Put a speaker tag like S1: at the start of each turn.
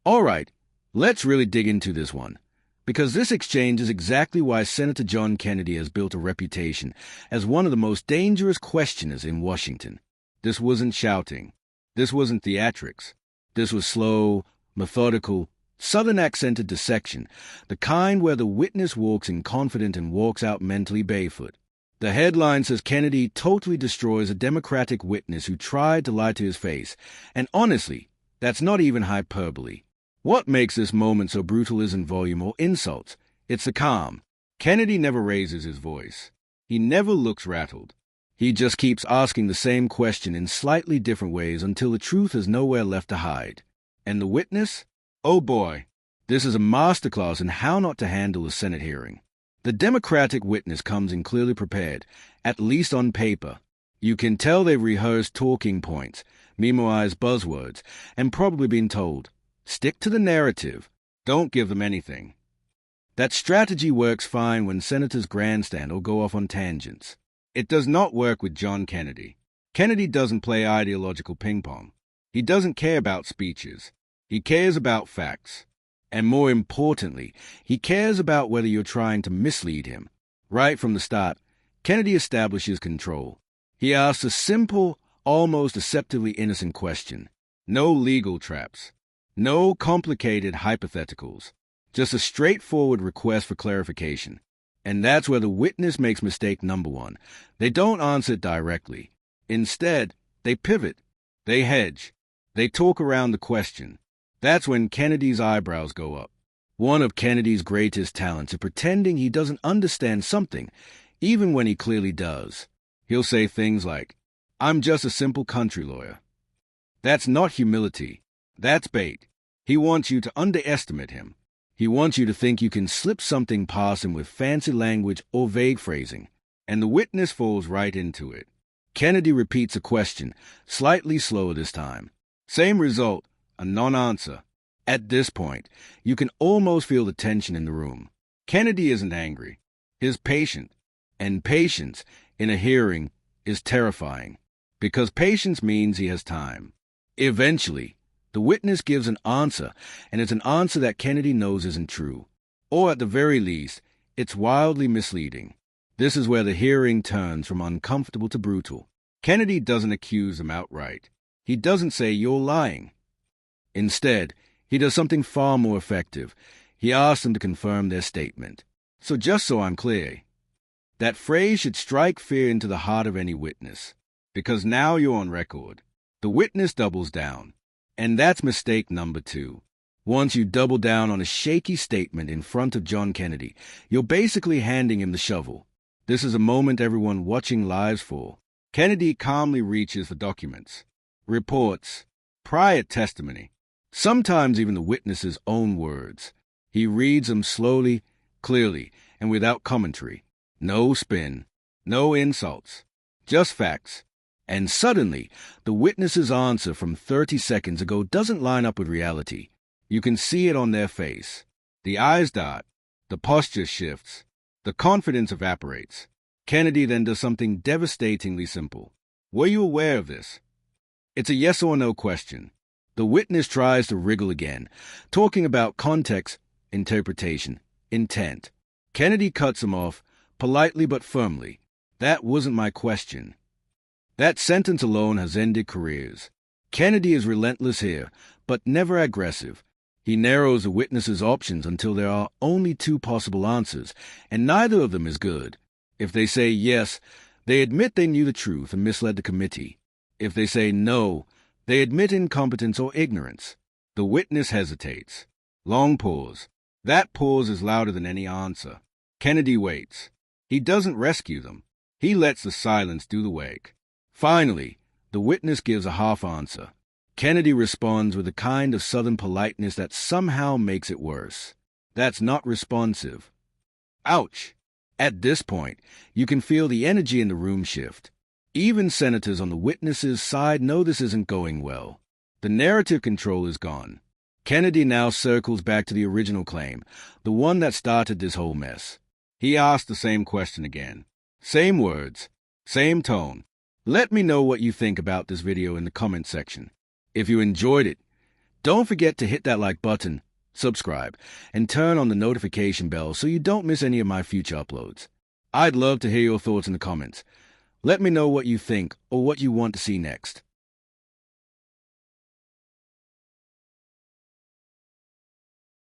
S1: All right, let's really dig into this one, because this exchange is exactly why Senator John Kennedy has built a reputation as one of the most dangerous questioners in Washington. This wasn't shouting. This wasn't theatrics. This was slow, methodical, Southern accented dissection, the kind where the witness walks in confident and walks out mentally barefoot. The headline says Kennedy totally destroys a Democratic witness who tried to lie to his face, and honestly, that's not even hyperbole. What makes this moment so brutal isn't volume or insults, it's the calm. Kennedy never raises his voice. He never looks rattled. He just keeps asking the same question in slightly different ways until the truth is nowhere left to hide. And the witness? Oh boy, this is a masterclass in how not to handle a Senate hearing. The Democratic witness comes in clearly prepared, at least on paper. You can tell they've rehearsed talking points, memorized buzzwords, and probably been told, stick to the narrative, don't give them anything. That strategy works fine when senators grandstand or go off on tangents. It does not work with John Kennedy. Kennedy doesn't play ideological ping-pong. He doesn't care about speeches. He cares about facts. And more importantly, he cares about whether you're trying to mislead him. Right from the start, Kennedy establishes control. He asks a simple, almost deceptively innocent question. No legal traps. No complicated hypotheticals. Just a straightforward request for clarification. And that's where the witness makes mistake number one. They don't answer it directly. Instead, they pivot. They hedge. They talk around the question. That's when Kennedy's eyebrows go up. One of Kennedy's greatest talents is pretending he doesn't understand something, even when he clearly does. He'll say things like, "I'm just a simple country lawyer." That's not humility. That's bait. He wants you to underestimate him. He wants you to think you can slip something past him with fancy language or vague phrasing. And the witness falls right into it. Kennedy repeats a question, slightly slower this time. Same result. A non-answer. At this point, you can almost feel the tension in the room. Kennedy isn't angry. He's patient. And patience, in a hearing, is terrifying. Because patience means he has time. Eventually, the witness gives an answer, and it's an answer that Kennedy knows isn't true. Or at the very least, it's wildly misleading. This is where the hearing turns from uncomfortable to brutal. Kennedy doesn't accuse him outright. He doesn't say, "You're lying." Instead, he does something far more effective. He asks them to confirm their statement. So just so I'm clear, that phrase should strike fear into the heart of any witness. Because now you're on record. The witness doubles down. And that's mistake number two. Once you double down on a shaky statement in front of John Kennedy, you're basically handing him the shovel. This is a moment everyone watching lives for. Kennedy calmly reaches for documents, reports, prior testimony. Sometimes even the witness's own words. He reads them slowly, clearly, and without commentary. No spin, no insults, just facts. And suddenly, the witness's answer from 30 seconds ago doesn't line up with reality. You can see it on their face. The eyes dart, the posture shifts, the confidence evaporates. Kennedy then does something devastatingly simple. Were you aware of this? It's a yes or no question. The witness tries to wriggle again, talking about context, interpretation, intent. Kennedy cuts him off, politely but firmly. That wasn't my question. That sentence alone has ended careers. Kennedy is relentless here, but never aggressive. He narrows the witness's options until there are only two possible answers, and neither of them is good. If they say yes, they admit they knew the truth and misled the committee. If they say no, they admit incompetence or ignorance. The witness hesitates. Long pause. That pause is louder than any answer. Kennedy waits. He doesn't rescue them. He lets the silence do the work. Finally, the witness gives a half answer. Kennedy responds with a kind of Southern politeness that somehow makes it worse. That's not responsive. Ouch! At this point, you can feel the energy in the room shift. Even senators on the witness's side know this isn't going well. The narrative control is gone. Kennedy now circles back to the original claim, the one that started this whole mess. He asks the same question again. Same words, same tone. Let me know what you think about this video in the comment section. If you enjoyed it, Don't forget to hit that like button, subscribe, and turn on the notification bell so you don't miss any of my future uploads. I'd love to hear your thoughts in the comments. Let me know what you think or what you want to see next.